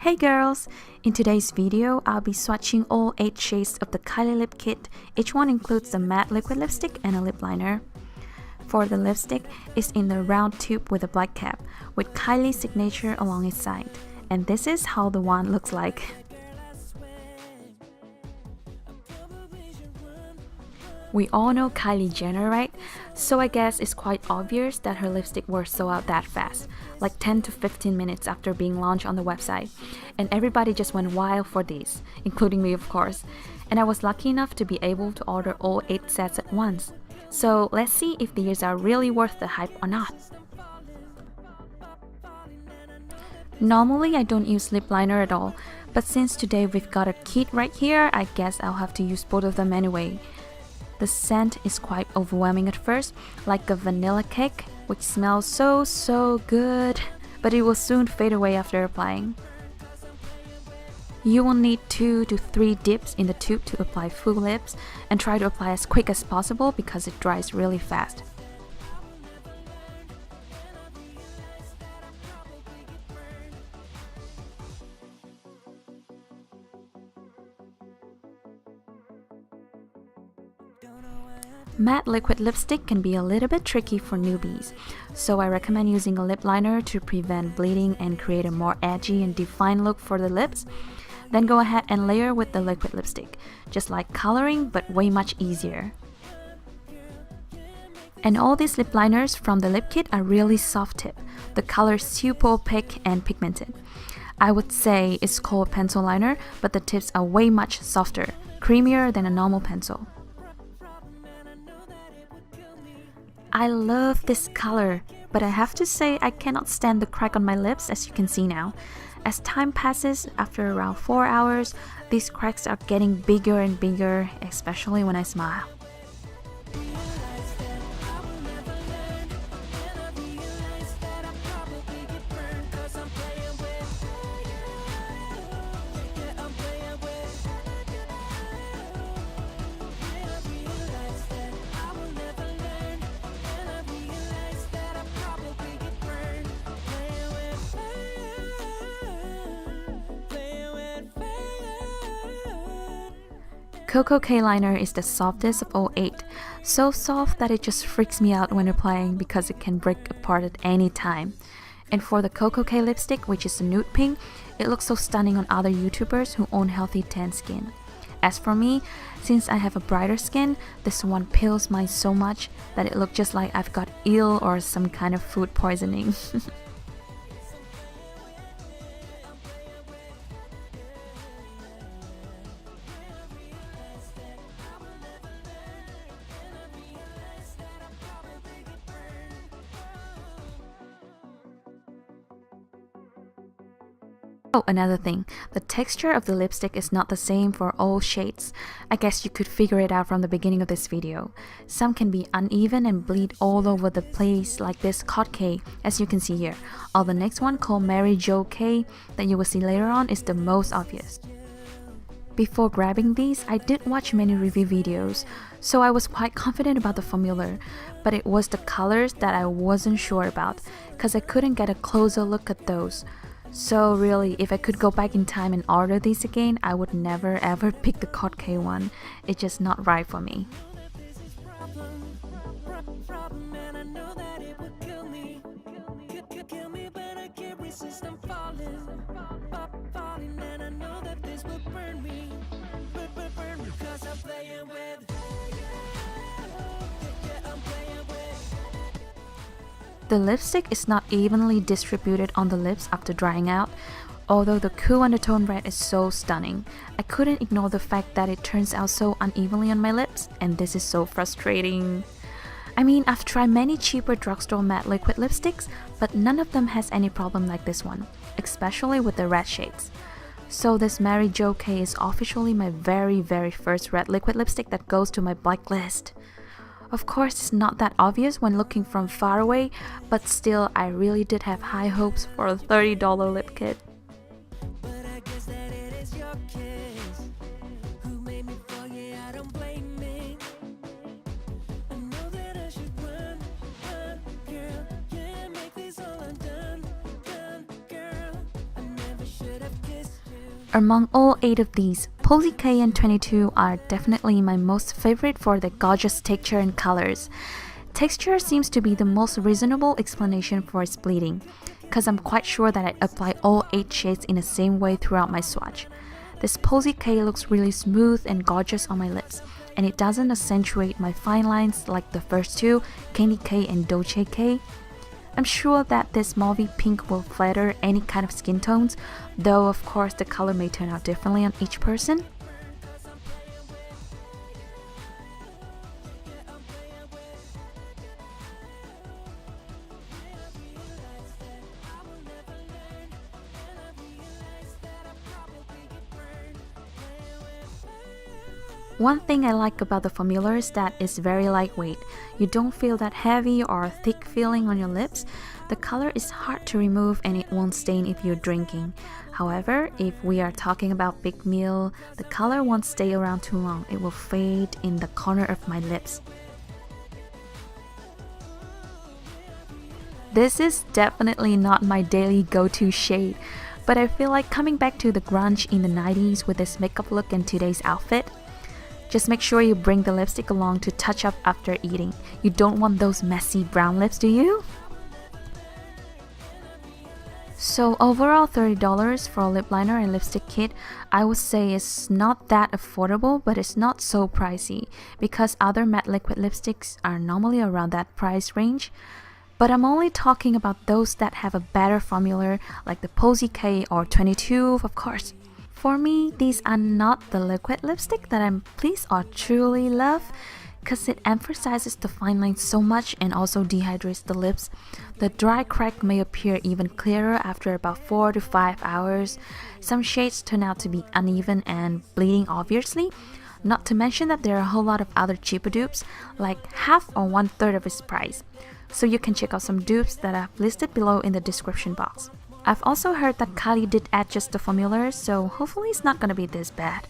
Hey girls! In today's video, I'll be swatching all 8 shades of the Kylie lip kit. Each one includes a matte liquid lipstick and a lip liner. For the lipstick, it's in the round tube with a black cap, with Kylie's signature along its side. And this is how the wand looks like. We all know Kylie Jenner, right? So I guess it's quite obvious that her lipstick were sold out that fast, like 10 to 15 minutes after being launched on the website. And everybody just went wild for these, including me of course. And I was lucky enough to be able to order all 8 sets at once. So let's see if these are really worth the hype or not. Normally I don't use lip liner at all, but since today we've got a kit right here, I guess I'll have to use both of them anyway. The scent is quite overwhelming at first, like a vanilla cake, which smells so good, but it will soon fade away after applying. You will need 2 to 3 dips in the tube to apply full lips, and try to apply as quick as possible because it dries really fast. Matte liquid lipstick can be a little bit tricky for newbies, so I recommend using a lip liner to prevent bleeding and create a more edgy and defined look for the lips. Then go ahead and layer with the liquid lipstick, just like coloring but way much easier. And all these lip liners from the lip kit are really soft tip. The color is super opaque and pigmented. I would say it's called pencil liner, but the tips are way much softer, creamier than a normal pencil. I love this color, but I have to say I cannot stand the crack on my lips, as you can see now. As time passes, after around 4 hours, these cracks are getting bigger and bigger, especially when I smile. Cocoa K liner is the softest of all 8, so soft that it just freaks me out when applying because it can break apart at any time. And for the Cocoa K lipstick, which is a nude pink, it looks so stunning on other YouTubers who own healthy tan skin. As for me, since I have a brighter skin, this one peels mine so much that it looks just like I've got ill or some kind of food poisoning. Oh, another thing, the texture of the lipstick is not the same for all shades. I guess you could figure it out from the beginning of this video. Some can be uneven and bleed all over the place like this Cod K, as you can see here. Or the next one called Mary Jo K that you will see later on is the most obvious. Before grabbing these, I did watch many review videos, so I was quite confident about the formula, but it was the colors that I wasn't sure about, cause I couldn't get a closer look at those. So really, if I could go back in time and order these again, I would never ever pick the Cod K one. It's just not right for me. The lipstick is not evenly distributed on the lips after drying out, although the cool undertone red is so stunning. I couldn't ignore the fact that it turns out so unevenly on my lips, and this is so frustrating. I mean, I've tried many cheaper drugstore matte liquid lipsticks, but none of them has any problem like this one, especially with the red shades. So this Mary Jo K is officially my very first red liquid lipstick that goes to my blacklist. Of course, it's not that obvious when looking from far away, but still, I really did have high hopes for a $30 lip kit. Among all 8 of these, Posy K and 22 are definitely my most favorite for their gorgeous texture and colors. Texture seems to be the most reasonable explanation for its bleeding, because I'm quite sure that I apply all 8 shades in the same way throughout my swatch. This Posy K looks really smooth and gorgeous on my lips, and it doesn't accentuate my fine lines like the first 2, Candy K and Dolce K. I'm sure that this mauvey pink will flatter any kind of skin tones, though of course the color may turn out differently on each person. One thing I like about the formula is that it's very lightweight. You don't feel that heavy or thick feeling on your lips. The color is hard to remove and it won't stain if you're drinking. However, if we are talking about big meal, the color won't stay around too long. It will fade in the corner of my lips. This is definitely not my daily go-to shade, but I feel like coming back to the grunge in the 90s with this makeup look and today's outfit. Just make sure you bring the lipstick along to touch up after eating. You don't want those messy brown lips, do you? So overall $30 for a lip liner and lipstick kit, I would say it's not that affordable, but it's not so pricey because other matte liquid lipsticks are normally around that price range. But I'm only talking about those that have a better formula like the Posy K or 22, of course. For me, these are not the liquid lipstick that I'm pleased or truly love because it emphasizes the fine lines so much and also dehydrates the lips. The dry crack may appear even clearer after about 4 to 5 hours. Some shades turn out to be uneven and bleeding obviously. Not to mention that there are a whole lot of other cheaper dupes, like half or 1/3 of its price. So you can check out some dupes that I've listed below in the description box. I've also heard that Kylie did adjust the formula, so hopefully it's not gonna be this bad.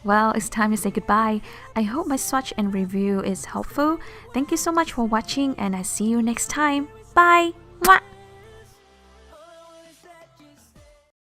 Well, it's time to say goodbye. I hope my swatch and review is helpful. Thank you so much for watching and I see you next time. Bye! Mwah!